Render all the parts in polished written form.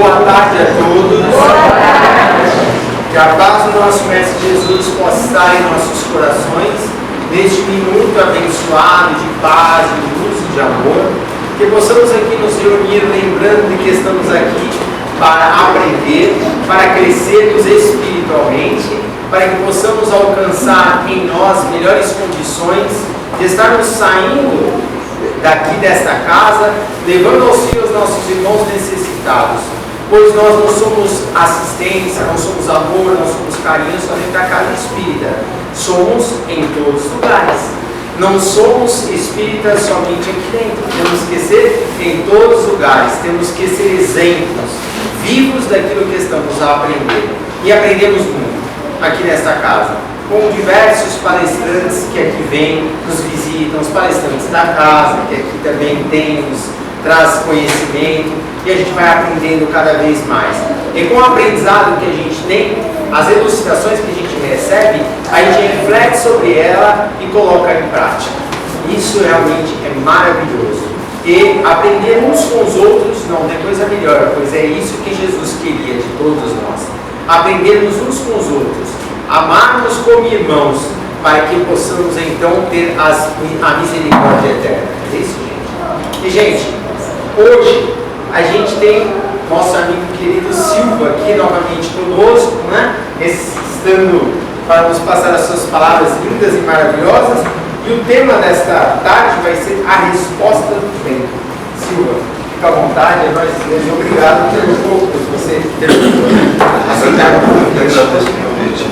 Boa tarde a todos. Que a paz do nosso Mestre Jesus possa estar em nossos corações, neste minuto abençoado de paz, de luz e de amor. Que possamos aqui nos reunir lembrando de que estamos aqui para aprender, para crescermos espiritualmente, para que possamos alcançar em nós melhores condições de estarmos saindo daqui desta casa, levando auxílio aos nossos irmãos necessitados, pois nós não somos assistência, não somos amor, não somos carinho somente da casa espírita, somos em todos os lugares. Não somos espíritas somente aqui dentro, temos que ser em todos os lugares, temos que ser exemplos vivos daquilo que estamos a aprender. E aprendemos muito aqui nesta casa, com diversos palestrantes que aqui vêm, nos visitam, os palestrantes da casa, que aqui também tem, nos traz conhecimento, e a gente vai aprendendo cada vez mais. E com o aprendizado que a gente tem, as elucidações que a gente recebe, a gente reflete sobre ela e coloca em prática. Isso realmente é maravilhoso. E aprender uns com os outros não tem coisa melhor, pois é isso que Jesus queria de todos nós. Aprendermos uns com os outros, amarmos como irmãos, para que possamos então ter a misericórdia eterna. É isso, gente? E, gente, hoje a gente tem nosso amigo querido Silva aqui novamente conosco, né? Estando para nos passar as suas palavras lindas e maravilhosas. E o tema desta tarde vai ser a resposta do tempo. Silva, fica à vontade, é nós obrigado por você ter aceitado o convite.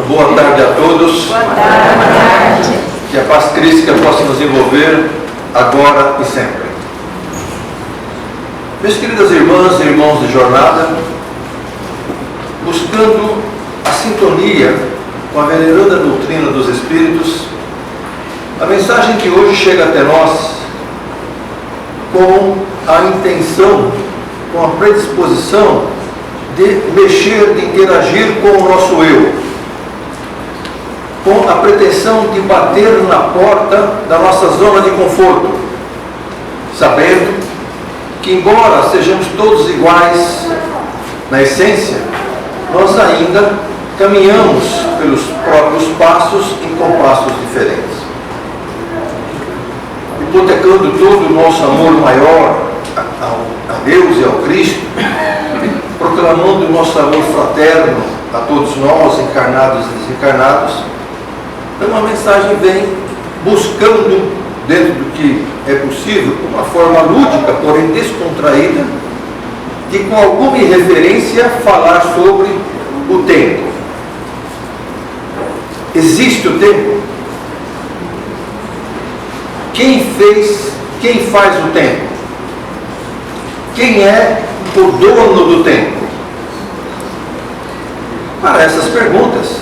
Boa tarde a todos. Boa tarde. Que a paz crística possa nos envolver agora e sempre. Minhas queridas irmãs e irmãos de jornada, buscando a sintonia com a veneranda doutrina dos Espíritos, a mensagem que hoje chega até nós com a intenção, com a predisposição de mexer, de interagir com o nosso eu, com a pretensão de bater na porta da nossa zona de conforto, sabendo que, embora sejamos todos iguais na essência, nós ainda caminhamos pelos próprios passos em compassos diferentes. Hipotecando todo o nosso amor maior a Deus e ao Cristo, proclamando o nosso amor fraterno a todos nós, encarnados e desencarnados, então a mensagem vem buscando, dentro do que é possível, uma forma lúdica, porém descontraída, de com alguma irreverência falar sobre o tempo. Existe o tempo? Quem faz o tempo? Quem é o dono do tempo? Para essas perguntas,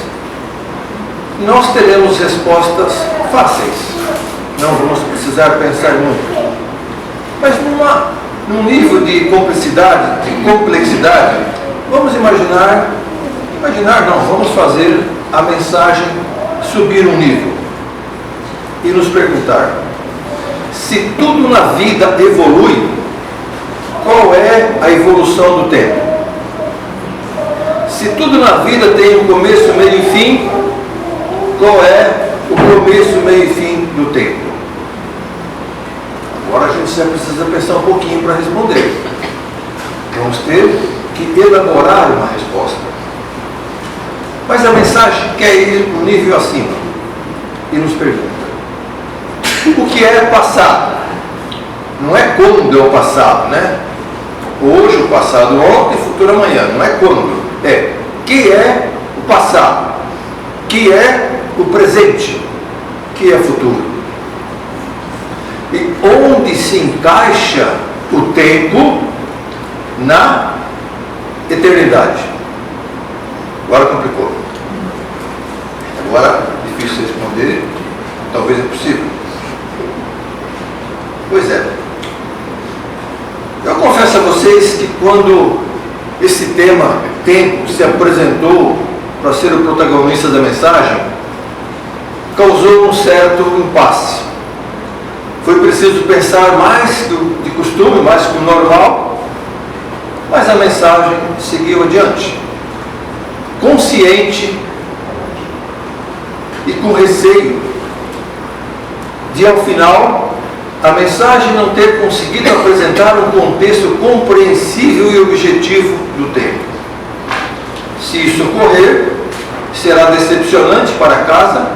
nós teremos respostas fáceis. Não vamos precisar pensar muito. Mas num nível de complexidade, vamos vamos fazer a mensagem subir um nível e nos perguntar: se tudo na vida evolui, qual é a evolução do tempo? Se tudo na vida tem um começo, meio e fim, qual é o começo, meio e fim do tempo? Agora a gente já precisa pensar um pouquinho para responder. Vamos ter que elaborar uma resposta. Mas a mensagem quer ir um nível acima e nos pergunta: o que é passado? Não é quando é o passado, né? Hoje, o passado, ontem, futuro, amanhã. Não é quando. É que é o passado, que é o presente, que é futuro. E onde se encaixa o tempo na eternidade? Agora complicou. Agora, difícil responder, talvez é possível. Pois é. Eu confesso a vocês que quando esse tema, tempo, se apresentou para ser o protagonista da mensagem, causou um certo impasse. Foi preciso pensar mais de costume, mais que o normal, Mas a mensagem seguiu adiante, consciente e com receio de, ao final, a mensagem não ter conseguido apresentar um contexto compreensível e objetivo do tempo. Se isso ocorrer, será decepcionante para casa,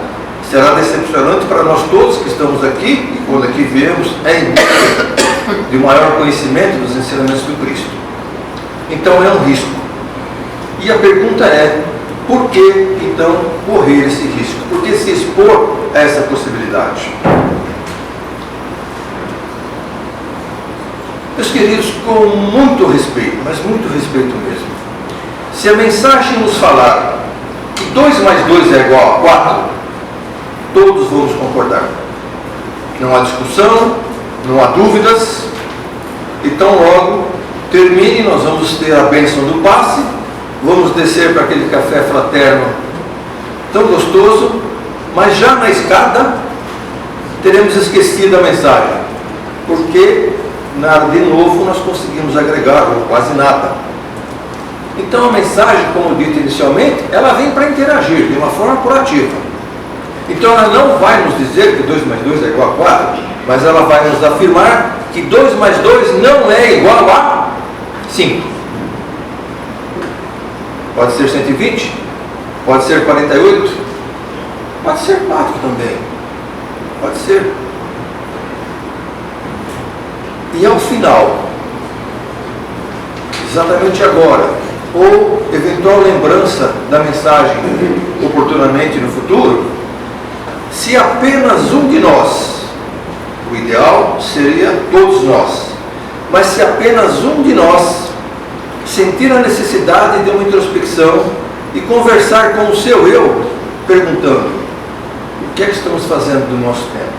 será decepcionante para nós todos que estamos aqui, e quando aqui viemos em busca de maior conhecimento dos ensinamentos do Cristo. Então é um risco. E a pergunta é, por que então correr esse risco? Por que se expor a essa possibilidade? Meus queridos, com muito respeito, mas muito respeito mesmo, se a mensagem nos falar que 2 mais 2 é igual a 4, todos vamos concordar. Não há discussão, não há dúvidas. Então logo termine, nós vamos ter a bênção do passe, vamos descer para aquele café fraterno tão gostoso, mas já na escada teremos esquecido a mensagem, porque de novo nós conseguimos agregar, ou quase nada. Então a mensagem, como dito inicialmente, ela vem para interagir de uma forma proativa. Então ela não vai nos dizer que 2 mais 2 é igual a 4, mas ela vai nos afirmar que 2 mais 2 não é igual a 5. Pode ser 120, pode ser 48, pode ser 4 também, pode ser. E ao final, exatamente agora, ou eventual lembrança da mensagem oportunamente no futuro, se apenas um de nós, o ideal seria todos nós, mas se apenas um de nós sentir a necessidade de uma introspecção e conversar com o seu eu, perguntando: o que é que estamos fazendo do nosso tempo?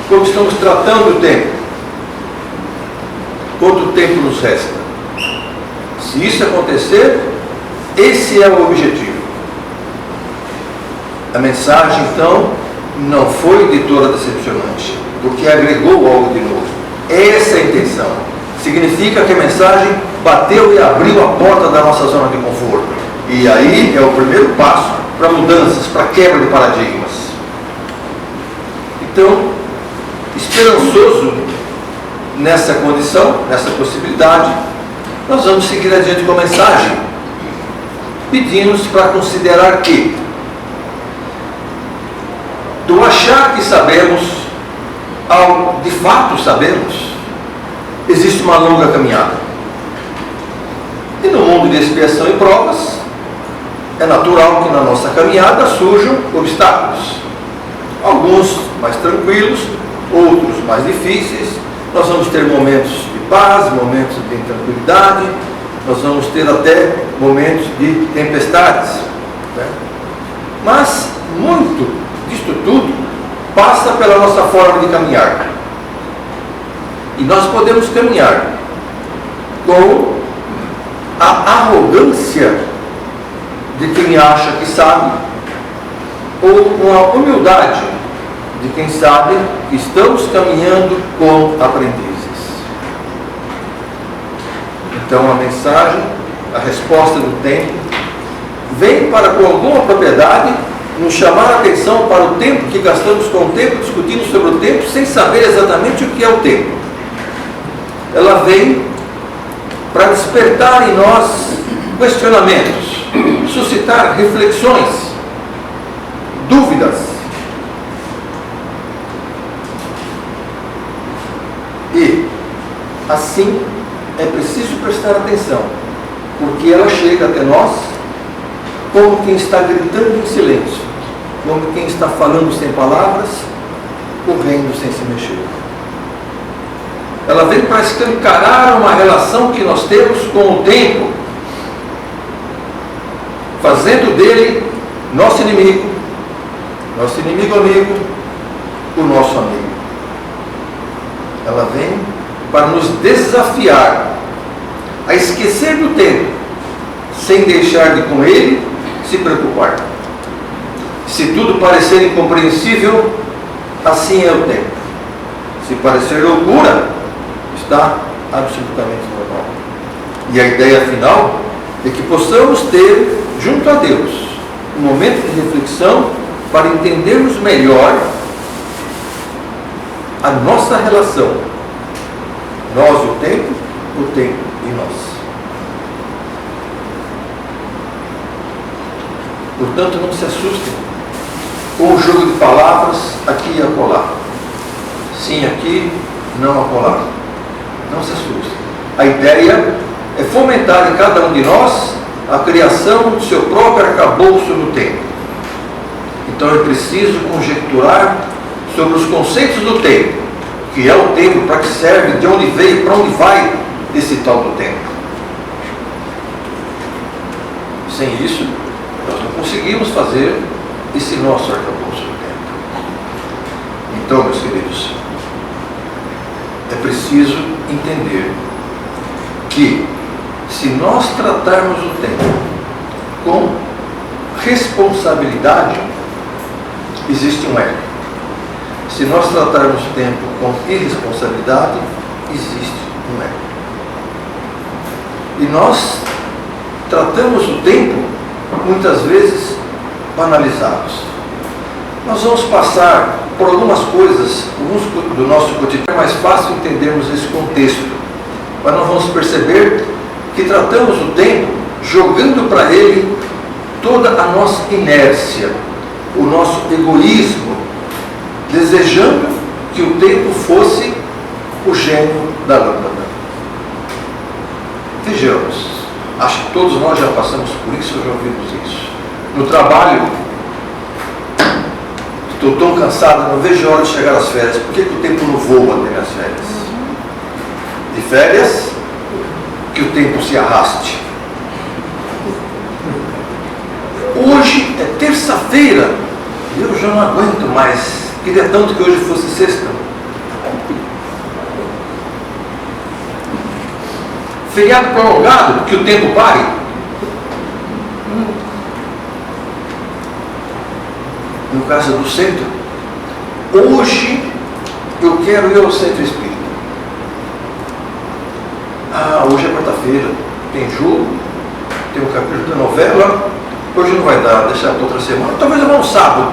Como estamos tratando o tempo? Quanto tempo nos resta? Se isso acontecer, esse é o objetivo. A mensagem, então, não foi de toda decepcionante, porque agregou algo de novo. Essa é a intenção. Significa que a mensagem bateu e abriu a porta da nossa zona de conforto. E aí é o primeiro passo para mudanças, para quebra de paradigmas. Então, esperançoso nessa condição, nessa possibilidade, nós vamos seguir adiante com a mensagem, pedindo-nos para considerar que, do achar que sabemos, ao de fato sabemos, existe uma longa caminhada. E no mundo de expiação e provas, é natural que na nossa caminhada surjam obstáculos. Alguns mais tranquilos, outros mais difíceis. Nós vamos ter momentos de paz, momentos de tranquilidade, nós vamos ter até momentos de tempestades, né? Mas muito disto tudo passa pela nossa forma de caminhar. E nós podemos caminhar com a arrogância de quem acha que sabe, ou com a humildade de quem sabe que estamos caminhando com aprendizes. Então a mensagem, a resposta do tempo, vem para, com alguma propriedade, nos chamar a atenção para o tempo que gastamos com o tempo, discutindo sobre o tempo, sem saber exatamente o que é o tempo. Ela vem para despertar em nós questionamentos, suscitar reflexões, dúvidas. E, assim, é preciso prestar atenção, porque ela chega até nós como quem está gritando em silêncio, como quem está falando sem palavras, correndo sem se mexer. Ela vem para escancarar uma relação que nós temos com o tempo, fazendo dele nosso inimigo amigo, o nosso amigo. Ela vem para nos desafiar a esquecer do tempo, sem deixar de com ele se preocupar. Se tudo parecer incompreensível, assim é o tempo. Se parecer loucura, está absolutamente normal. E a ideia final é que possamos ter, junto a Deus, um momento de reflexão para entendermos melhor a nossa relação. Nós e o tempo e nós. Portanto, não se assustem com o jogo de palavras aqui e acolá. Sim aqui, não acolá. Não se assustem. A ideia é fomentar em cada um de nós a criação do seu próprio arcabouço no tempo. Então é preciso conjecturar sobre os conceitos do tempo, que é o tempo, para que serve, de onde veio, para onde vai esse tal do tempo. Sem isso, nós não conseguimos fazer esse nosso arcabouço do tempo. Então, meus queridos, é preciso entender que, se nós tratarmos o tempo com responsabilidade, existe um erro. Se nós tratarmos o tempo com irresponsabilidade, existe um erro. E nós tratamos o tempo, muitas vezes, banalizados. Nós vamos passar por algumas coisas do nosso cotidiano, é mais fácil entendermos esse contexto, mas nós vamos perceber que tratamos o tempo jogando para ele toda a nossa inércia, o nosso egoísmo, desejando que o tempo fosse o gênio da lâmpada. Vejamos, acho que todos nós já passamos por isso, já ouvimos isso. No trabalho, estou tão cansado, não vejo a hora de chegar às férias. Por que o tempo não voa até minhas férias? De férias, que o tempo se arraste. Hoje é terça-feira, eu já não aguento mais. Queria tanto que hoje fosse sexta. Feriado prolongado, que o tempo pare. No caso do centro, hoje eu quero ir ao centro espírita. Hoje é quarta-feira, tem jogo, tem um capítulo da novela, hoje não vai dar, deixar para outra semana. Talvez eu vá no sábado,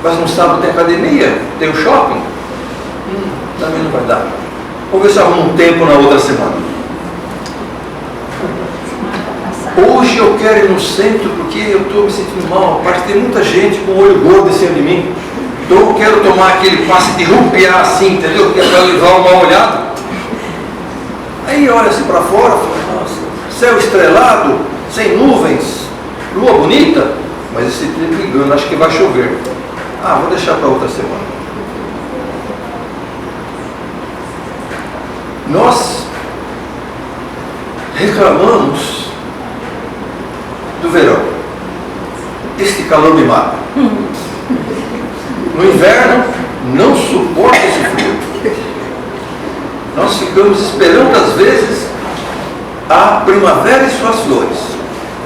mas no sábado tem academia, tem o shopping, também não vai dar. Vamos ver se arruma um tempo na outra semana. Hoje eu quero ir no centro porque eu estou me sentindo mal, parece que tem muita gente com o olho gordo em cima de mim. Então eu quero tomar aquele passe de rupiar assim, entendeu? Que é para levar uma olhada. Aí olha-se para fora, fala, nossa, céu estrelado, sem nuvens, lua bonita, mas esse tempo engano, acho que vai chover. Vou deixar para outra semana. Nós reclamamos do verão. Este calor me mata. No inverno, não suporto esse frio. Nós ficamos esperando, às vezes, a primavera e suas flores.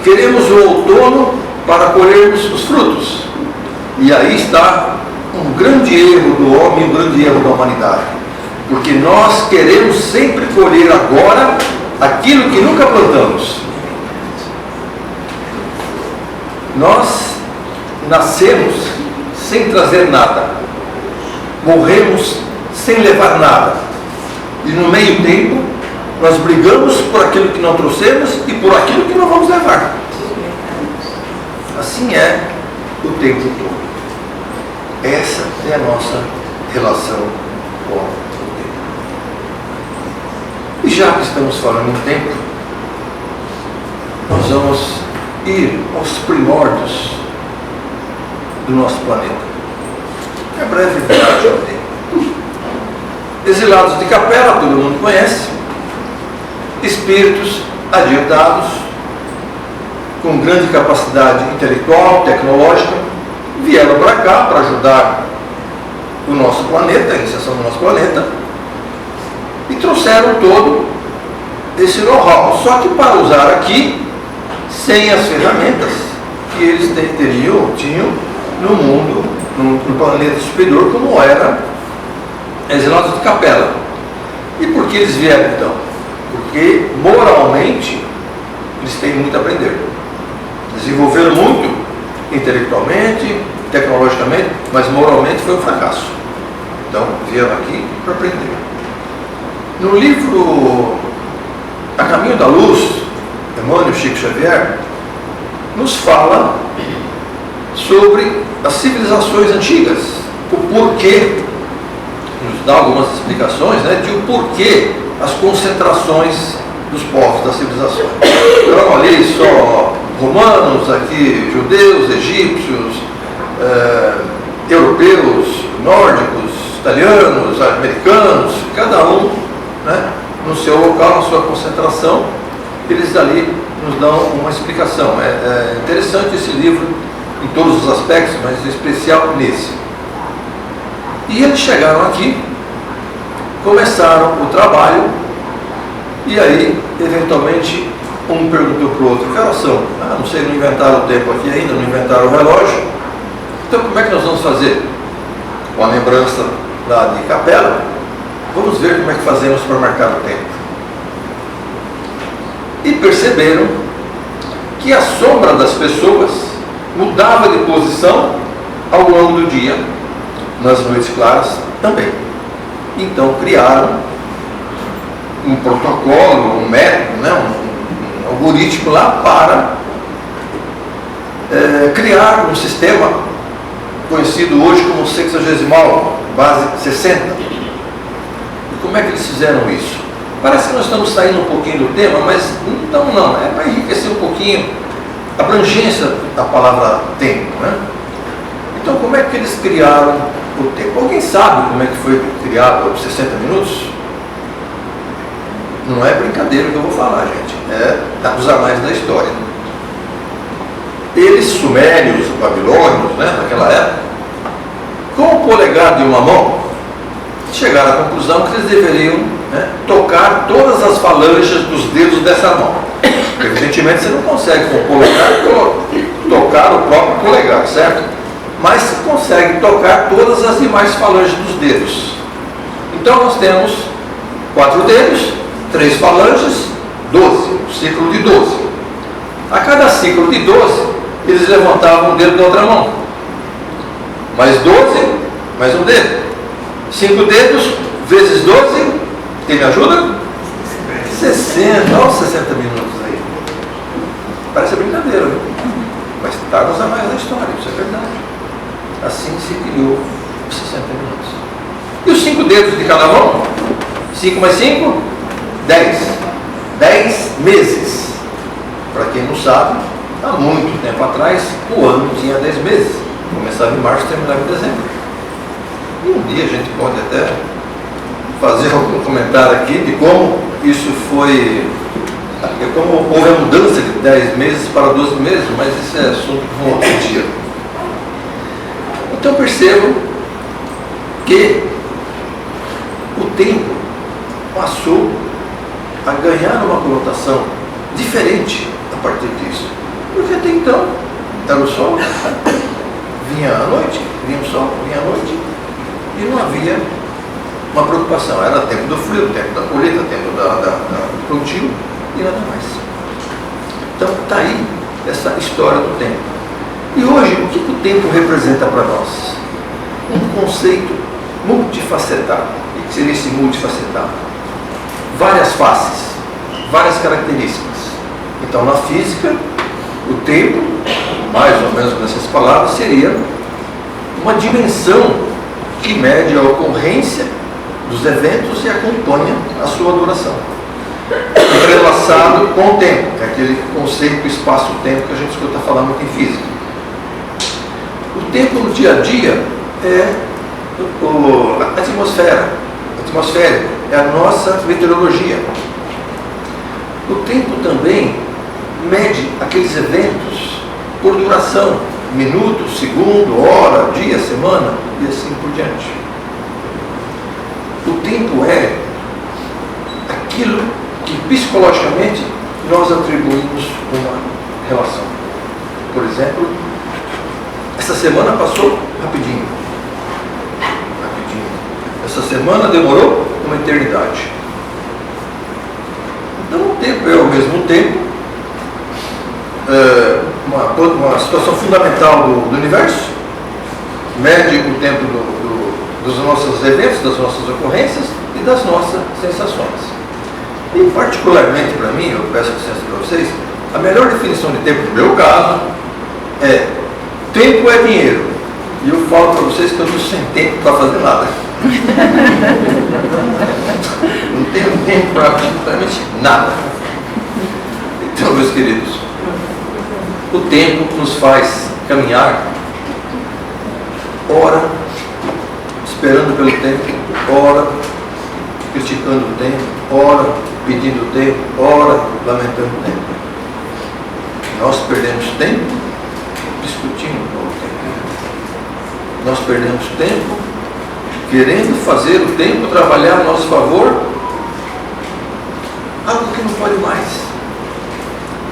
Queremos o outono para colhermos os frutos. E aí está um grande erro do homem, um grande erro da humanidade. Porque nós queremos sempre colher agora aquilo que nunca plantamos. Nós nascemos sem trazer nada, morremos sem levar nada, e no meio tempo nós brigamos por aquilo que não trouxemos e por aquilo que não vamos levar. Assim é o tempo todo. Essa é a nossa relação com o tempo. E já que estamos falando em tempo, nós vamos ir aos primórdios do nosso planeta. É breve viagem ao tempo. Exilados de Capela, todo mundo conhece, espíritos adiantados, com grande capacidade intelectual, tecnológica, vieram para cá para ajudar o nosso planeta, a iniciação do nosso planeta, e trouxeram todo esse know-how, só que para usar aqui, sem as ferramentas que eles tinham no mundo, no planeta superior, como era Exilados de Capela. E por que eles vieram então? porque moralmente eles têm muito a aprender. Desenvolveram muito intelectualmente, tecnologicamente, mas moralmente foi um fracasso. Então vieram aqui para aprender. No livro A Caminho da Luz, Emmanuel Chico Xavier nos fala sobre as civilizações antigas, o porquê, nos dá algumas explicações, de o porquê as concentrações dos povos das civilizações. Então ali só romanos, aqui judeus, egípcios, europeus, nórdicos, italianos, americanos, cada um no seu local, na sua concentração. Eles ali nos dão uma explicação. É interessante esse livro em todos os aspectos, mas em especial nesse. E eles chegaram aqui, começaram o trabalho, e aí, eventualmente, um perguntou para o outro: que horas são? Não sei, não inventaram o tempo aqui ainda, não inventaram o relógio. Então, como é que nós vamos fazer? Com a lembrança lá de Capela, vamos ver como é que fazemos para marcar o tempo. E perceberam que a sombra das pessoas mudava de posição ao longo do dia, nas noites claras também. Então criaram um protocolo, um método, um algoritmo lá para criar um sistema conhecido hoje como sexagesimal, base 60. E como é que eles fizeram isso? Parece que nós estamos saindo um pouquinho do tema, mas então não, é para enriquecer um pouquinho a abrangência da palavra tempo. Então, como é que eles criaram o tempo? Alguém sabe como é que foi criado os 60 minutos? Não é brincadeira que eu vou falar, gente. É dos anais da história. Eles, sumérios, babilônios, naquela época, com o polegar de uma mão, chegaram à conclusão que eles deveriam tocar todas as falanges dos dedos dessa mão. Evidentemente você não consegue com o polegar tocar o próprio polegar, certo? Mas você consegue tocar todas as demais falanges dos dedos. Então nós temos 4 dedos, 3 falanges, 12, um ciclo de 12. A cada ciclo de 12, eles levantavam um dedo da outra mão. Mais 12, mais um dedo. 5 dedos vezes 12, quem me ajuda? 60, olha os 60 minutos aí. Parece brincadeira, viu? Mas está nos anais da história, isso é verdade. Assim se criou os 60 minutos. E os 5 dedos de cada mão? 5 mais 5? 10. 10 meses. Para quem não sabe, há muito tempo atrás, o ano tinha 10 meses. Começava em março e terminava em dezembro. E um dia a gente pode até fazer algum comentário aqui de como isso foi, como houve a mudança de 10 meses para 12 meses, mas isso é assunto para um outro dia. Então percebam que o tempo passou a ganhar uma conotação diferente a partir disso. Porque até então era o sol, vinha a noite, vinha o sol, vinha a noite, e não havia uma preocupação. Era tempo do frio, tempo da colheita, tempo do plantio e nada mais. Então está aí essa história do tempo. E hoje, o que o tempo representa para nós? Um conceito multifacetado. O que seria esse multifacetado? Várias faces, várias características. Então, na física, o tempo, mais ou menos nessas palavras, seria uma dimensão que mede a ocorrência dos eventos e acompanha a sua duração. Entrelaçado com o tempo, que é aquele conceito espaço-tempo que a gente escuta falar muito em física. O tempo no dia a dia é a atmosfera. A atmosfera é a nossa meteorologia. O tempo também mede aqueles eventos por duração, minuto, segundo, hora, dia, semana e assim por diante. O tempo é aquilo que psicologicamente nós atribuímos uma relação. Por exemplo, essa semana passou rapidinho. Essa semana demorou uma eternidade. tempo é ao mesmo tempo uma situação fundamental do universo, mede o tempo dos nossos eventos, das nossas ocorrências e das nossas sensações. E particularmente para mim, eu peço licença para vocês, a melhor definição de tempo no meu caso é: tempo é dinheiro. E eu falo para vocês que eu estou sem tempo para fazer nada. Não tenho tempo para absolutamente nada. Então, meus queridos, o tempo nos faz caminhar, ora esperando pelo tempo, ora criticando o tempo, ora pedindo o tempo, ora lamentando o tempo. Nós perdemos tempo discutindo com o tempo. Nós perdemos tempo querendo fazer o tempo trabalhar a nosso favor, algo que não pode mais.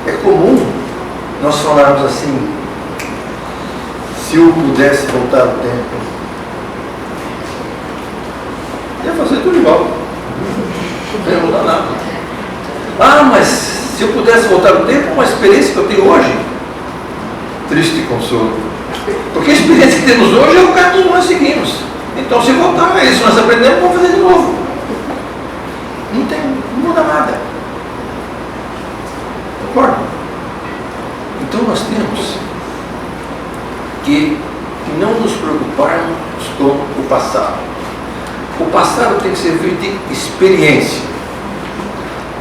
É comum nós falarmos assim: se eu pudesse voltar o tempo, ia fazer tudo igual, não ia mudar nada. Ah, mas se eu pudesse voltar o tempo, uma experiência que eu tenho hoje, triste consolo, porque a experiência que temos hoje é o caminho que nós seguimos. Então, se voltar a isso, nós aprendemos, vamos fazer de novo. Não muda nada. Concorda? Então, nós temos que não nos preocuparmos com o passado. O passado tem que servir de experiência.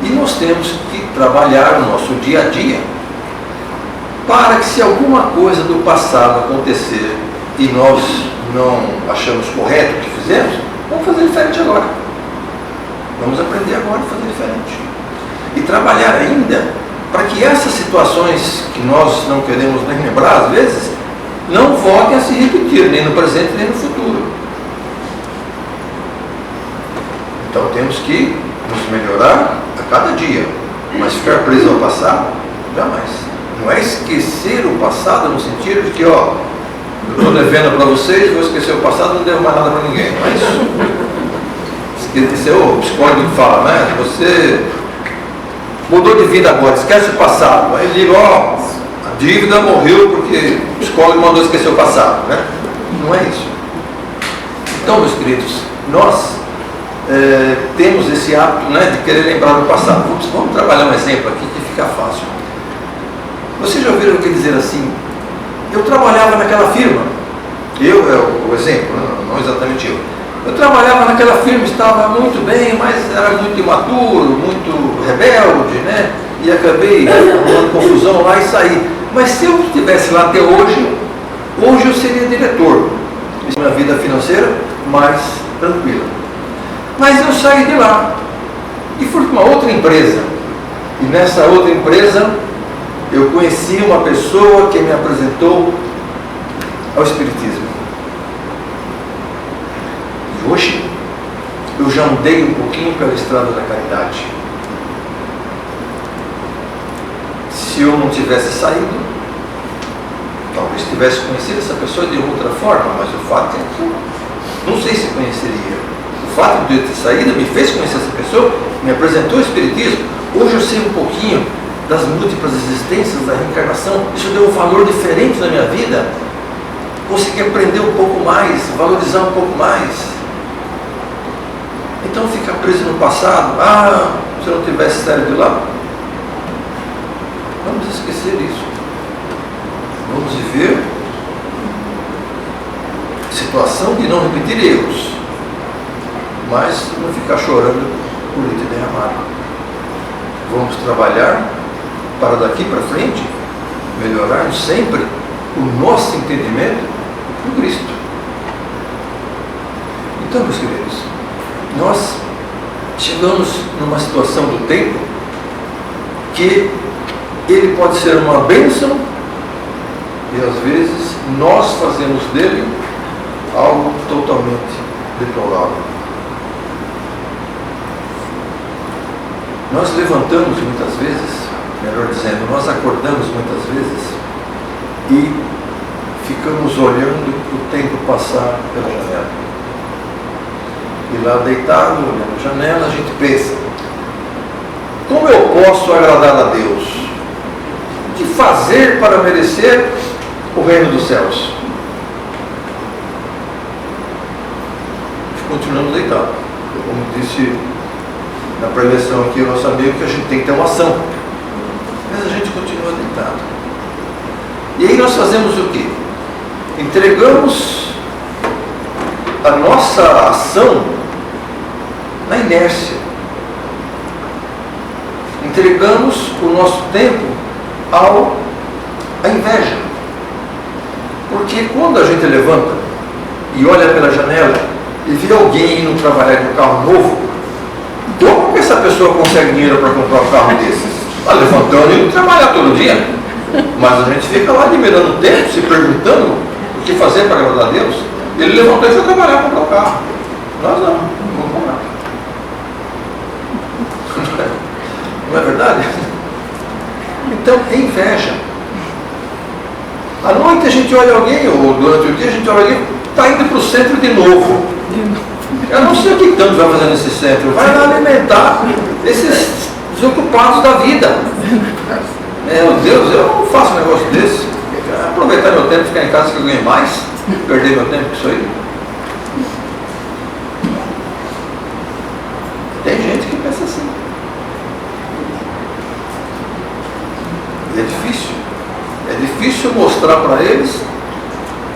E nós temos que trabalhar o nosso dia a dia para que, se alguma coisa do passado acontecer e nós não achamos correto o que fizemos, vamos fazer diferente agora. Vamos aprender agora a fazer diferente. E trabalhar ainda para que essas situações que nós não queremos nem lembrar, às vezes, não voltem a se repetir, nem no presente, nem no futuro. Então temos que nos melhorar a cada dia, mas ficar preso ao passado, jamais. Não é esquecer o passado no sentido de que, eu estou devendo para vocês, vou esquecer o passado, não devo mais nada para ninguém. Não é isso. Esse é o psicólogo que fala, né? Você mudou de vida agora, esquece o passado. Aí ele diz, a dívida morreu porque o psicólogo mandou esquecer o passado, né? Não é isso. Então, meus queridos, nós temos esse hábito, né, de querer lembrar do passado. Vamos trabalhar um exemplo aqui que fica fácil. Vocês já ouviram o que dizer assim: eu trabalhava naquela firma. Eu é o exemplo, não exatamente eu. Eu trabalhava naquela firma, estava muito bem, mas era muito imaturo, muito rebelde, né? E acabei arrumando confusão lá e saí. Mas se eu estivesse lá até hoje eu seria diretor. Minha vida financeira mais tranquila. Mas eu saí de lá e fui para uma outra empresa. E nessa outra empresa eu conheci uma pessoa que me apresentou ao Espiritismo. E hoje eu já andei um pouquinho pela estrada da caridade. Se eu não tivesse saído, talvez tivesse conhecido essa pessoa de outra forma, mas o fato é que eu não sei se conheceria. O fato de eu ter saído me fez conhecer essa pessoa, me apresentou o Espiritismo. Hoje eu sei um pouquinho das múltiplas existências, da reencarnação. Isso deu um valor diferente na minha vida. Consegui aprender um pouco mais, valorizar um pouco mais. Então ficar preso no passado, se eu não tivesse saído de lá, vamos esquecer isso. Vamos viver situação de não repetir erros, mas não ficar chorando por leite derramado. Vamos trabalhar para daqui para frente melhorarmos sempre o nosso entendimento do Cristo. Então, meus queridos, nós chegamos numa situação do tempo que ele pode ser uma bênção e às vezes nós fazemos dele algo totalmente deplorável. Nós levantamos muitas vezes, melhor dizendo, nós acordamos muitas vezes e ficamos olhando o tempo passar pela janela. E lá deitado, olhando a janela, a gente pensa: como eu posso agradar a Deus? O que fazer para merecer o reino dos céus? Continuamos deitados. Como disse na preleção aqui o nosso amigo, que a gente tem que ter uma ação. Mas a gente continua deitado. E aí nós fazemos o quê? Entregamos a nossa ação na inércia. Entregamos o nosso tempo à inveja. Porque quando a gente levanta e olha pela janela e vê alguém indo trabalhar com um carro novo, como que essa pessoa consegue dinheiro para comprar um carro desses? Está levantando e indo trabalhar todo dia. Mas a gente fica lá admirando o tempo, se perguntando o que fazer para agradar a Deus. Ele levantou e foi trabalhar para comprar um carro. Nós não vamos comprar. Não é verdade? Então, é inveja. À noite a gente olha alguém, ou durante o dia a gente olha alguém, está indo para o centro de novo. Eu não sei o que tanto vai fazer nesse centro. Vai lá alimentar esses desocupados da vida. Meu Deus, eu não faço um negócio desse. Eu quero aproveitar meu tempo, ficar em casa que eu ganho mais. Perder meu tempo com isso aí. Tem gente que pensa assim. E é difícil. É difícil mostrar para eles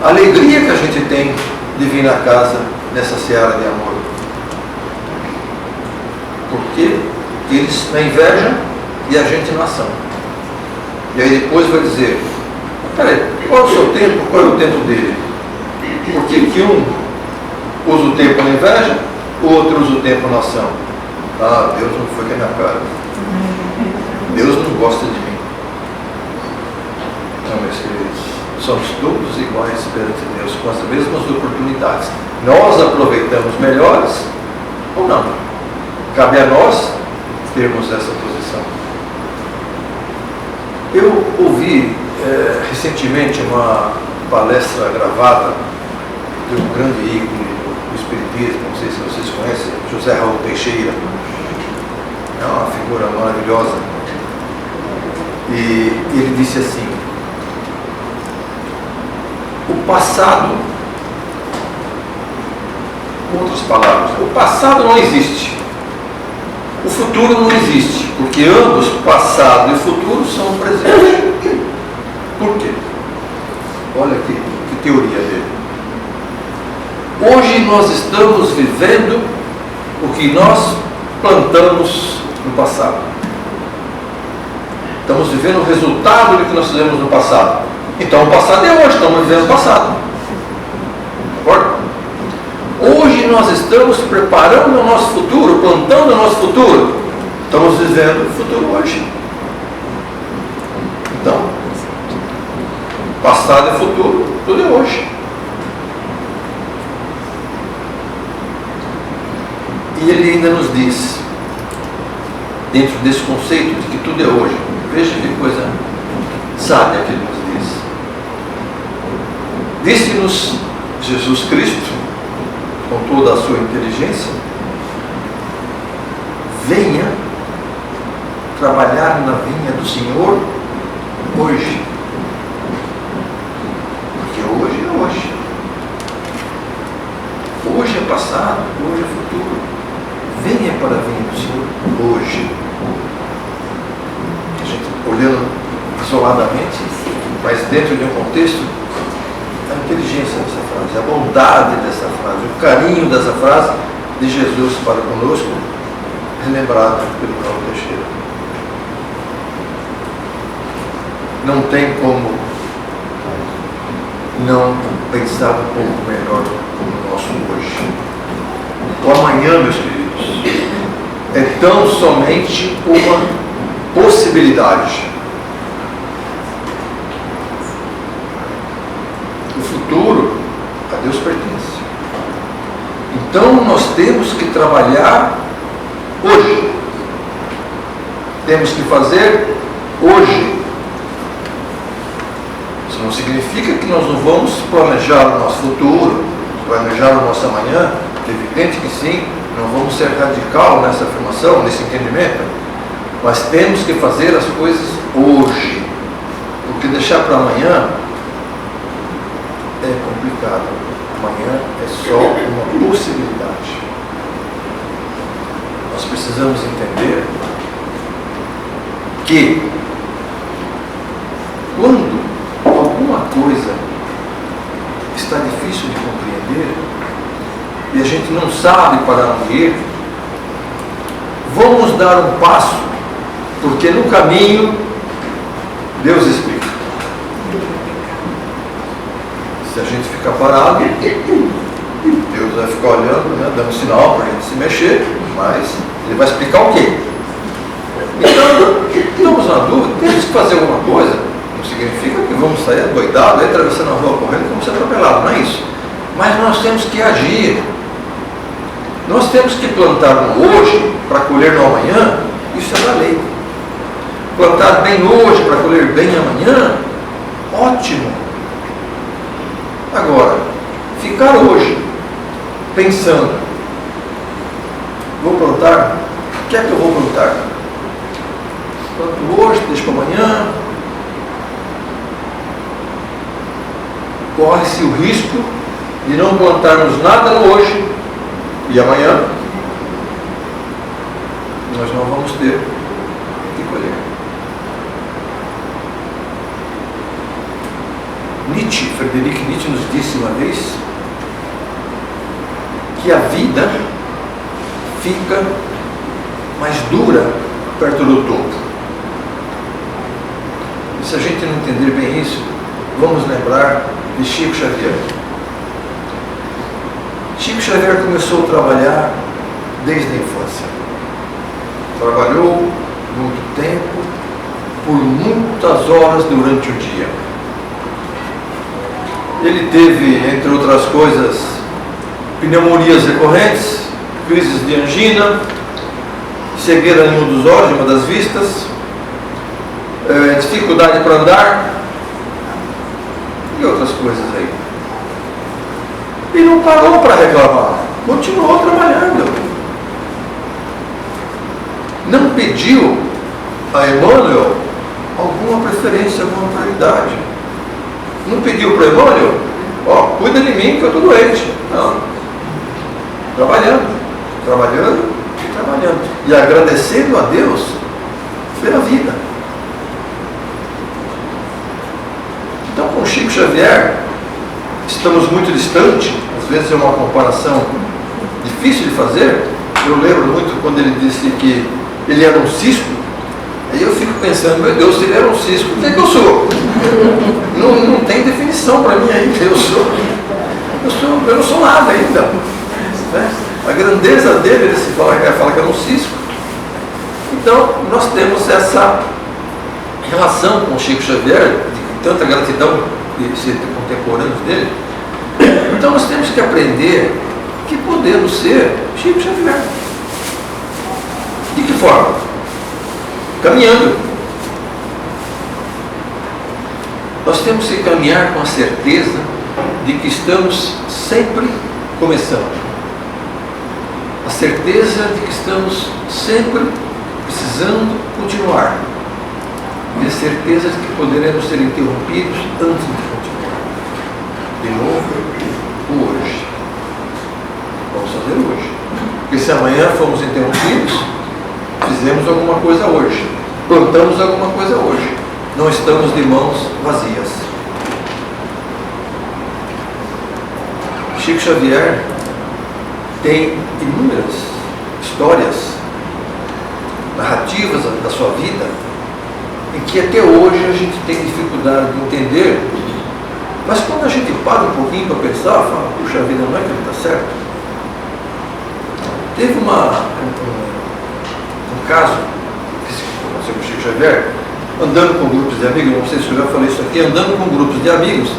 a alegria que a gente tem de vir na casa nessa seara de amor. Porque eles na inveja e a gente na ação. E aí depois vai dizer, peraí, qual é o seu tempo, qual é o tempo dele? Porque que um usa o tempo na inveja, o outro usa o tempo na ação. Ah, Deus não foi com a minha cara. Deus não gosta de mim. Não, meus queridos, somos todos iguais perante Deus, com as mesmas oportunidades. Nós aproveitamos melhores ou não? Cabe a nós termos essa posição. Eu ouvi recentemente uma palestra gravada de um grande ícone do Espiritismo, não sei se vocês conhecem, José Raul Teixeira. É uma figura maravilhosa. E ele disse assim: o passado, com outras palavras, o passado não existe. O futuro não existe, porque ambos, passado e futuro, são o presente. Por quê? Olha aqui, que teoria dele. Hoje nós estamos vivendo o que nós plantamos no passado. Estamos vivendo o resultado do que nós fizemos no passado. Então o passado é hoje, estamos vivendo o passado. Concorda? Hoje nós estamos preparando o nosso futuro, plantando o nosso futuro. Estamos vivendo o futuro hoje. Então, passado e futuro, tudo é hoje. E ele ainda nos diz, dentro desse conceito de que tudo é hoje, veja que coisa sábia que ele nos diz. Disse-nos Jesus Cristo, com toda a sua inteligência, venha trabalhar na vinha do Senhor hoje. Porque hoje é hoje. Hoje é passado, hoje é futuro. Venha para a vinha do Senhor hoje. A gente olhando isoladamente, mas dentro de um contexto, a inteligência dessa frase, a bondade dessa frase, o carinho dessa frase de Jesus para conosco, relembrado pelo Raul Teixeira. Não tem como não pensar um pouco melhor no nosso hoje. O amanhã, meus queridos, é tão somente uma possibilidade. O futuro a Deus pertence. Então nós temos que trabalhar hoje. Temos que fazer hoje. Isso não significa que nós não vamos planejar o nosso futuro, planejar o nosso amanhã. É evidente que sim, não vamos ser radical nessa afirmação, nesse entendimento. Mas temos que fazer as coisas hoje, porque deixar para amanhã é complicado. Amanhã é só uma possibilidade. Nós precisamos entender que quando alguma coisa está difícil de compreender e a gente não sabe para onde ir, vamos dar um passo, porque no caminho Deus explica. Se a gente ficar parado, Deus vai ficar olhando, né, dando sinal para a gente se mexer, mas Ele vai explicar o quê? Então, estamos na dúvida, temos que fazer alguma coisa. Não significa que vamos sair doidados, aí atravessando a rua correndo como ser atropelado, não é isso. Mas nós temos que agir. Nós temos que plantar no hoje para colher no amanhã, isso é da lei. Plantar bem hoje para colher bem amanhã, ótimo. Agora, ficar hoje pensando, vou plantar, o que é que eu vou plantar? Planto hoje, deixo para amanhã. Corre-se o risco de não plantarmos nada no hoje e amanhã nós não vamos ter que colher. Friedrich Nietzsche nos disse uma vez que a vida fica mais dura perto do topo. E se a gente não entender bem isso, vamos lembrar de Chico Xavier. Chico Xavier começou a trabalhar desde a infância. Trabalhou muito tempo, por muitas horas durante o dia. Ele teve, entre outras coisas, pneumonias recorrentes, crises de angina, cegueira em um dos olhos, uma das vistas, dificuldade para andar e outras coisas aí. E não parou para reclamar, continuou trabalhando. Não pediu a Emmanuel alguma preferência, alguma prioridade. Não pediu para Emmanuel, cuida de mim que eu estou doente. Não. Trabalhando e trabalhando. E agradecendo a Deus pela vida. Então, com Chico Xavier, estamos muito distantes. Às vezes é uma comparação difícil de fazer. Eu lembro muito quando ele disse que ele era um cisco. Aí eu fico pensando, meu Deus, se ele era um cisco, o que é que eu sou? Não tem definição para mim ainda. Eu não sou nada ainda. Né? A grandeza dele, ele fala que é um cisco. Então, nós temos essa relação com Chico Xavier, de tanta gratidão de ser contemporâneos dele. Então, nós temos que aprender que podemos ser Chico Xavier. De que forma? Caminhando. Nós temos que caminhar com a certeza de que estamos sempre começando. A certeza de que estamos sempre precisando continuar. E a certeza de que poderemos ser interrompidos antes de continuar. De novo, o hoje. Vamos fazer hoje. Porque se amanhã fomos interrompidos, fizemos alguma coisa hoje. Plantamos alguma coisa hoje. Não estamos de mãos vazias. Chico Xavier tem inúmeras histórias, narrativas da sua vida, em que até hoje a gente tem dificuldade de entender, mas quando a gente para um pouquinho para pensar, fala, puxa vida, não é que ele está certo? Teve um caso que aconteceu com o Chico Xavier, andando com grupos de amigos, não sei se eu já falei isso aqui, andando com grupos de amigos,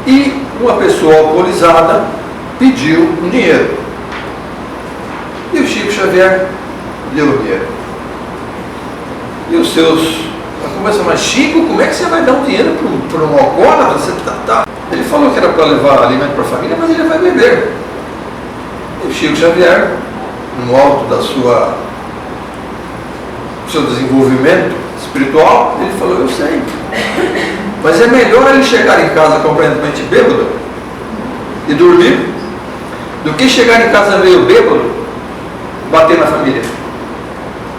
e uma pessoa alcoolizada pediu um dinheiro. E o Chico Xavier deu o dinheiro. E os seus... Começa, mas Chico, como é que você vai dar um dinheiro para um alcoólatra? Você tá. Ele falou que era para levar alimento para a família, mas ele vai beber. E o Chico Xavier, no alto da seu desenvolvimento espiritual, ele falou, eu sei. Mas é melhor ele chegar em casa completamente bêbado e dormir, do que chegar em casa meio bêbado, bater na família,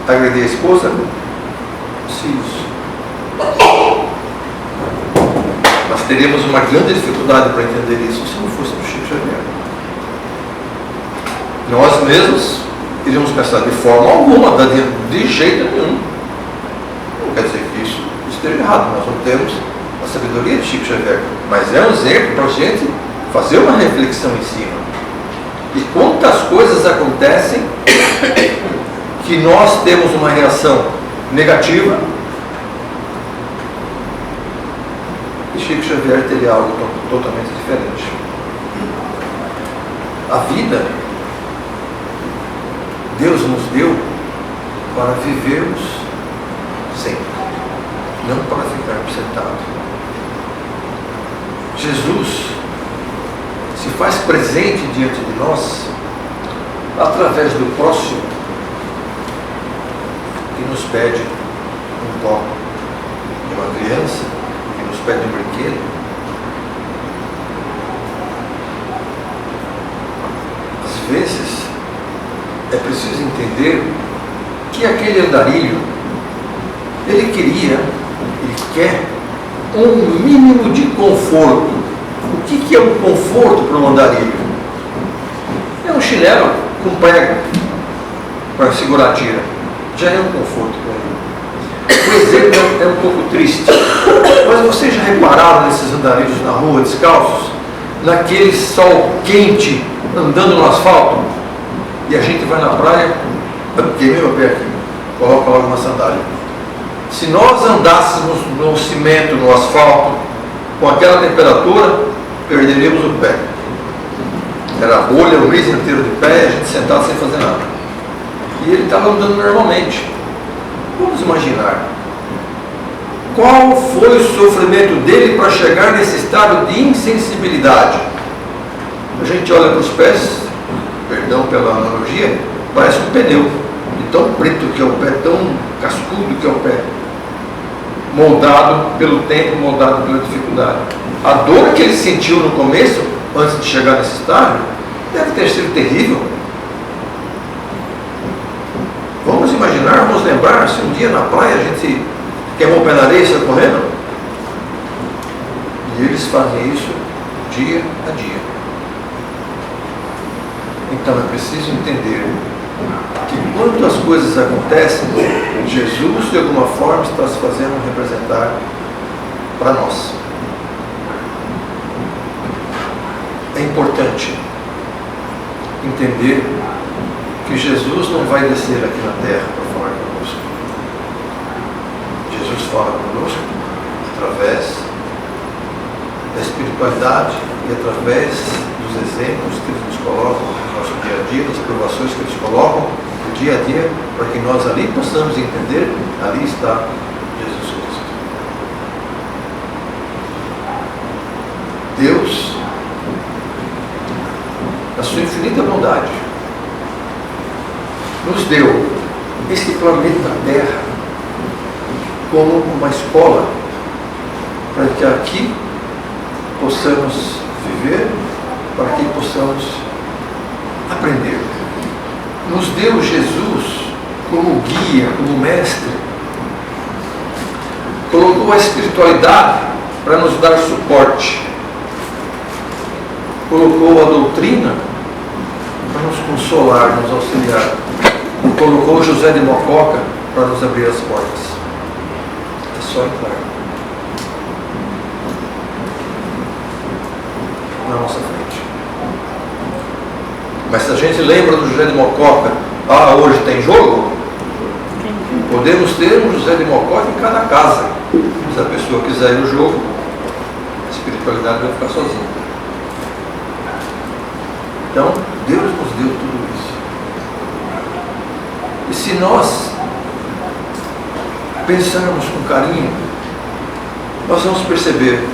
agredir a esposa, os filhos. Nós teríamos uma grande dificuldade para entender isso se não fosse para o Chico Xavier. Nós mesmos iríamos pensar de forma alguma, de jeito nenhum. Não quer dizer que isso esteja errado, nós não temos a sabedoria de Chico Xavier, mas é um exemplo para a gente fazer uma reflexão em cima. E quantas coisas acontecem que nós temos uma reação negativa e Chico Xavier teria algo totalmente diferente. A vida Deus nos deu para vivermos sempre, não para ficarmos sentados. Jesus se faz presente diante de nós através do próximo que nos pede um copo de uma criança, que nos pede um brinquedo. Às vezes é preciso entender que aquele andarilho, ele quer um mínimo de conforto. O que é um conforto para um andarilho? É um chinelo com prego para segurar a tira. Já é um conforto para ele. O exemplo é um pouco triste, mas vocês já repararam nesses andarilhos na rua, descalços, naquele sol quente, andando no asfalto? E a gente vai na praia, queimei meu pé aqui, coloca logo uma sandália. Se nós andássemos no cimento, no asfalto, com aquela temperatura, perderíamos o pé. Era bolha o mês inteiro de pé, a gente sentado sem fazer nada. E ele estava andando normalmente. Vamos imaginar qual foi o sofrimento dele para chegar nesse estado de insensibilidade. A gente olha para os pés, perdão pela analogia, parece um pneu, de tão preto que é o pé, tão cascudo que é o pé, moldado pelo tempo, moldado pela dificuldade. A dor que ele sentiu no começo, antes de chegar nesse estágio, deve ter sido terrível. Vamos imaginar, vamos lembrar, se um dia na praia a gente queimou o pé na areia e saiu correndo. E eles fazem isso dia a dia. Então é preciso entender que quando as coisas acontecem, Jesus de alguma forma está se fazendo representar para nós. É importante entender que Jesus não vai descer aqui na terra para falar conosco. Jesus fala conosco através da espiritualidade e através dos exemplos que Ele nos coloca no nosso dia a dia, das provações que Eles colocam no dia a dia, para que nós ali possamos entender, ali está Jesus Cristo. Deus, na sua infinita bondade, nos deu esse planeta Terra como uma escola para que aqui possamos viver, para que possamos aprender. Nos deu Jesus como guia, como mestre. Colocou a espiritualidade para nos dar suporte. Colocou a doutrina para nos consolar, nos auxiliar. Colocou José de Mococa para nos abrir as portas. É só entrar na nossa frente. Mas se a gente lembra do José de Mococa, hoje tem jogo? Podemos ter um José de Mococa em cada casa. Se a pessoa quiser ir no jogo, a espiritualidade vai ficar sozinha. Então, Deus nos deu tudo isso. E se nós pensarmos com carinho, nós vamos perceber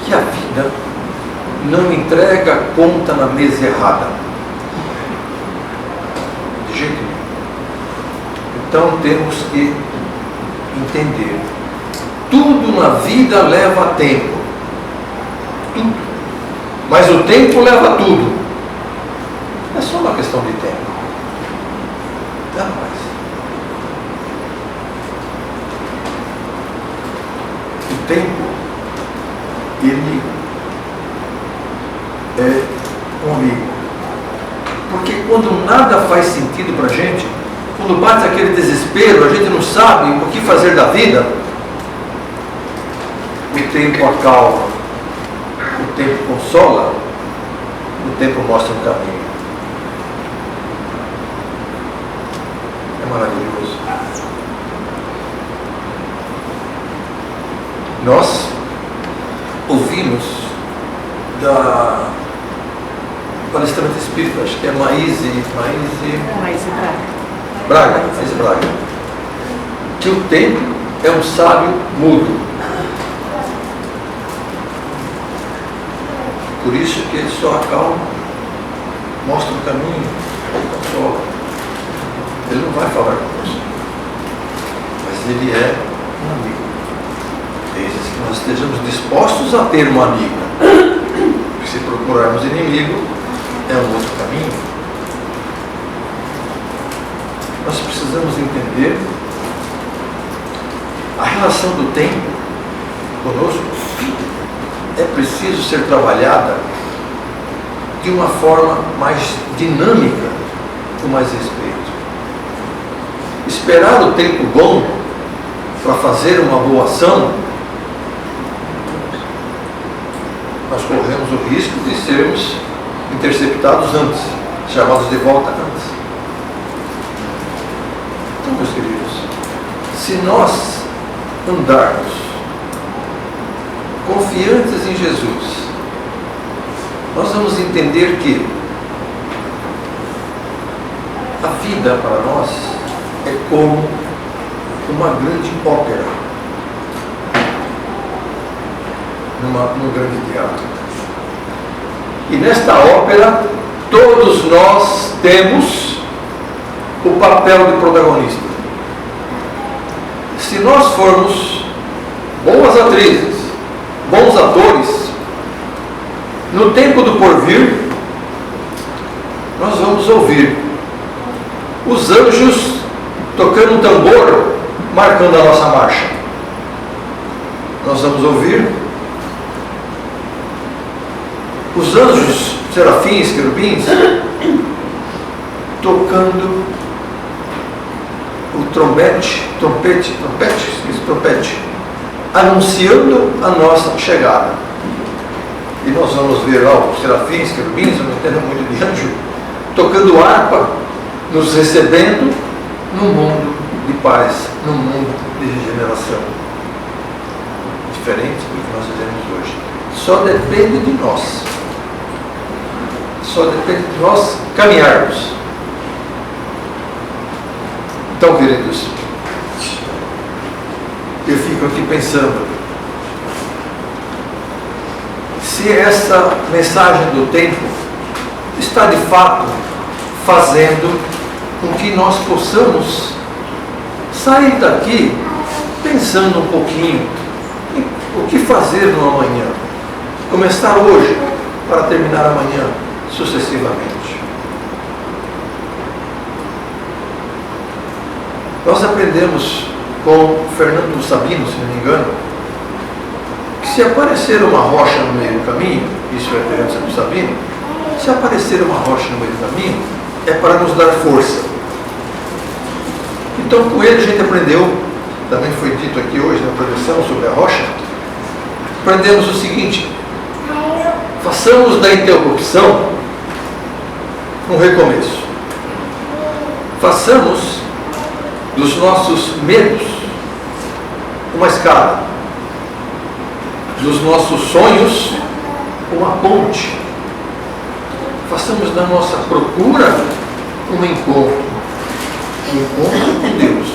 que a vida não entrega a conta na mesa errada. De jeito nenhum. Então temos que entender. Tudo na vida leva tempo. Tudo. Mas o tempo leva tudo. É só uma questão de tempo. Não mais. O tempo, ele é um amigo. Porque quando nada faz sentido para a gente, quando bate aquele desespero, a gente não sabe o que fazer da vida, o tempo acalma, o tempo consola, o tempo mostra o caminho. É maravilhoso. Nós ouvimos da palestrante espírita, acho que é Maíse Braga, que o tempo é um sábio mudo. Por isso que ele só acalma, mostra o caminho, consola. Ele não vai falar conosco, mas ele é um amigo. Desde que nós estejamos dispostos a ter um amigo. Se procurarmos inimigo, é um outro caminho. Nós precisamos entender a relação do tempo conosco. É preciso ser trabalhada de uma forma mais dinâmica, com mais respeito. Esperar o tempo bom para fazer uma boa ação, nós corremos o risco de sermos interceptados antes, chamados de volta antes. Então, meus queridos, se nós andarmos confiantes em Jesus, nós vamos entender que a vida para nós é como uma grande ópera, num grande teatro. E nesta ópera, todos nós temos o papel de protagonista. Se nós formos boas atrizes, bons atores, no tempo do porvir, nós vamos ouvir os anjos tocando um tambor, marcando a nossa marcha. Nós vamos ouvir os anjos, serafins, querubins, tocando o trompete, anunciando a nossa chegada. E nós vamos ver lá os serafins, querubins, eu não entendo muito de anjo, tocando harpa, nos recebendo num mundo de paz, num mundo de regeneração. Diferente do que nós vivemos hoje. Só depende de nós. Só depende de nós caminharmos. Então, queridos, eu fico aqui pensando, se essa mensagem do tempo está de fato fazendo com que nós possamos sair daqui pensando um pouquinho em o que fazer no amanhã. Começar hoje para terminar amanhã, sucessivamente. Nós aprendemos com Fernando Sabino, se não me engano, que se aparecer uma rocha no meio do caminho, isso é a herança do Sabino, se aparecer uma rocha no meio do caminho, é para nos dar força. Então, com ele a gente aprendeu, também foi dito aqui hoje na projeção sobre a rocha, aprendemos o seguinte: façamos da interrupção um recomeço. Façamos dos nossos medos uma escada, dos nossos sonhos uma ponte. Façamos da nossa procura um encontro com Deus.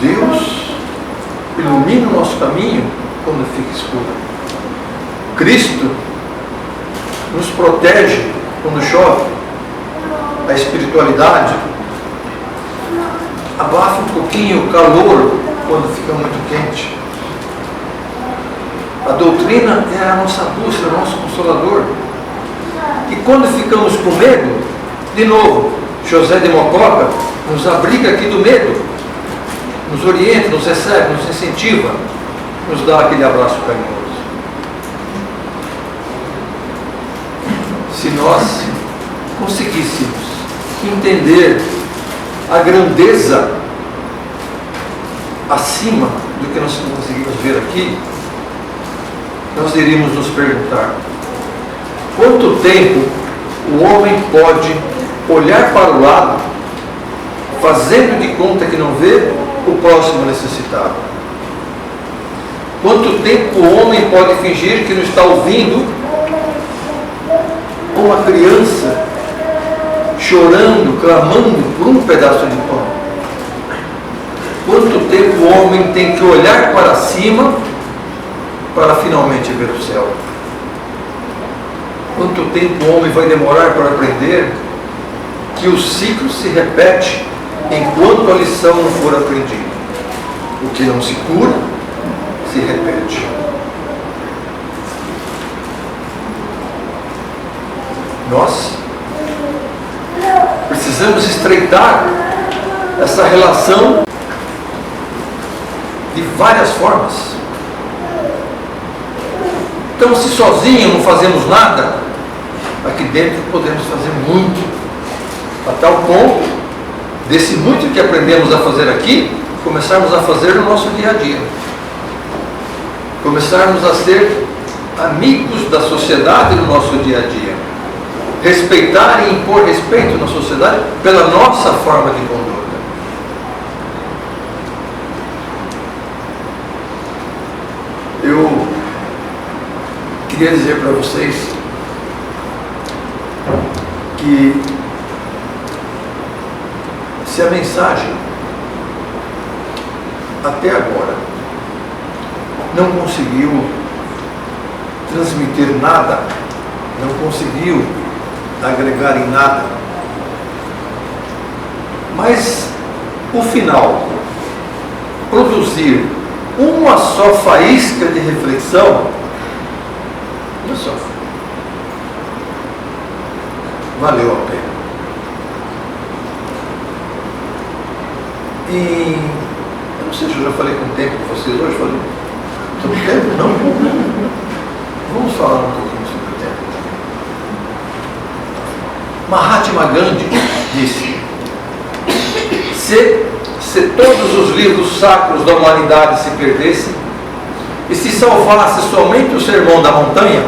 Deus ilumina o nosso caminho quando fica escuro. Cristo nos protege quando chove. A espiritualidade abafa um pouquinho o calor quando fica muito quente. A doutrina é a nossa bússola, é o nosso consolador. E quando ficamos com medo, de novo, José de Mococa nos abriga aqui do medo, nos orienta, nos recebe, nos incentiva, nos dá aquele abraço carinhoso. Se nós conseguíssemos entender a grandeza acima do que nós conseguimos ver aqui, nós iríamos nos perguntar: quanto tempo o homem pode olhar para o lado, fazendo de conta que não vê o próximo necessitado? Quanto tempo o homem pode fingir que não está ouvindo uma criança chorando, clamando por um pedaço de pão? Quanto tempo o homem tem que olhar para cima para finalmente ver o céu? Quanto tempo o homem vai demorar para aprender que o ciclo se repete enquanto a lição não for aprendida? O que não se cura, se repete. Nós precisamos estreitar essa relação de várias formas. Então, se sozinho não fazemos nada, aqui dentro podemos fazer muito, a tal ponto desse muito que aprendemos a fazer aqui, começarmos a fazer no nosso dia a dia, começarmos a ser amigos da sociedade no nosso dia a dia, respeitar e impor respeito na sociedade pela nossa forma de conduta. Eu queria dizer para vocês que se a mensagem até agora não conseguiu transmitir nada, não conseguiu agregar em nada, mas o final produzir uma só faísca de reflexão, olha só, valeu a pena. E eu não sei se eu já falei com o tempo com vocês hoje, falei sobre o tempo, não? Vamos falar um pouquinho sobre o tempo. Mahatma Gandhi disse: se todos os livros sacros da humanidade se perdessem e se salvasse somente o Sermão da Montanha,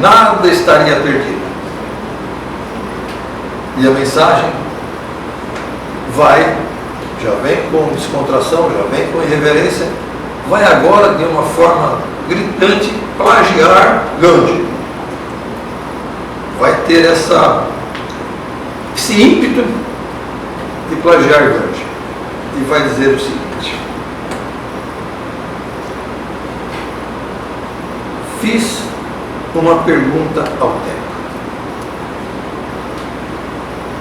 nada estaria perdido. E a mensagem já vem com descontração, já vem com irreverência, vai agora de uma forma gritante plagiar Gandhi. Vai ter esse ímpeto de plagiar Gandhi. E vai dizer o seguinte: fiz uma pergunta ao tempo.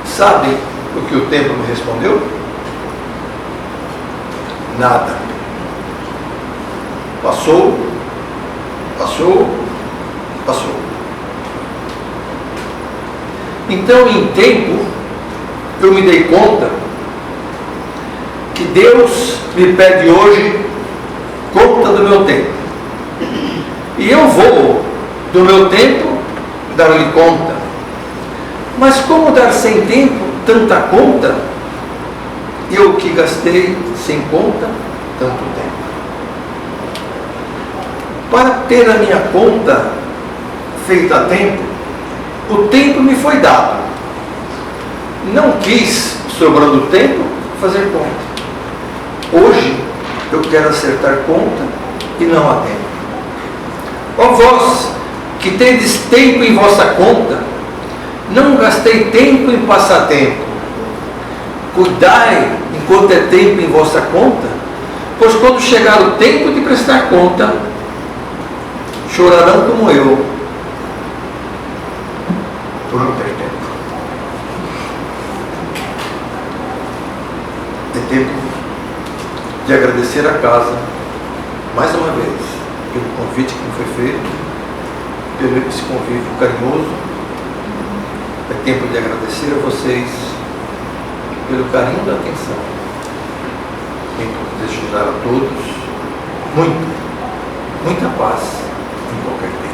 Sabe o que o tempo me respondeu? Nada. Passou, passou, passou. Então, em tempo, eu me dei conta que Deus me pede hoje conta do meu tempo. E eu vou, do meu tempo, dar-lhe conta. Mas como dar sem tempo tanta conta? Eu que gastei sem conta tanto tempo. Para ter a minha conta feita a tempo, o tempo me foi dado. Não quis, sobrando tempo, fazer conta. Hoje eu quero acertar conta e não há tempo. Ó vós que tendes tempo em vossa conta, não gastei tempo em passatempo. Cuidai enquanto é tempo em vossa conta, pois quando chegar o tempo de prestar conta, chorarão como eu, por não ter tempo. É tempo de agradecer a casa, mais uma vez, pelo convite que me foi feito, pelo esse convívio carinhoso. É tempo de agradecer a vocês pelo carinho da atenção. Tempo de desejar a todos muita paz em qualquer tempo.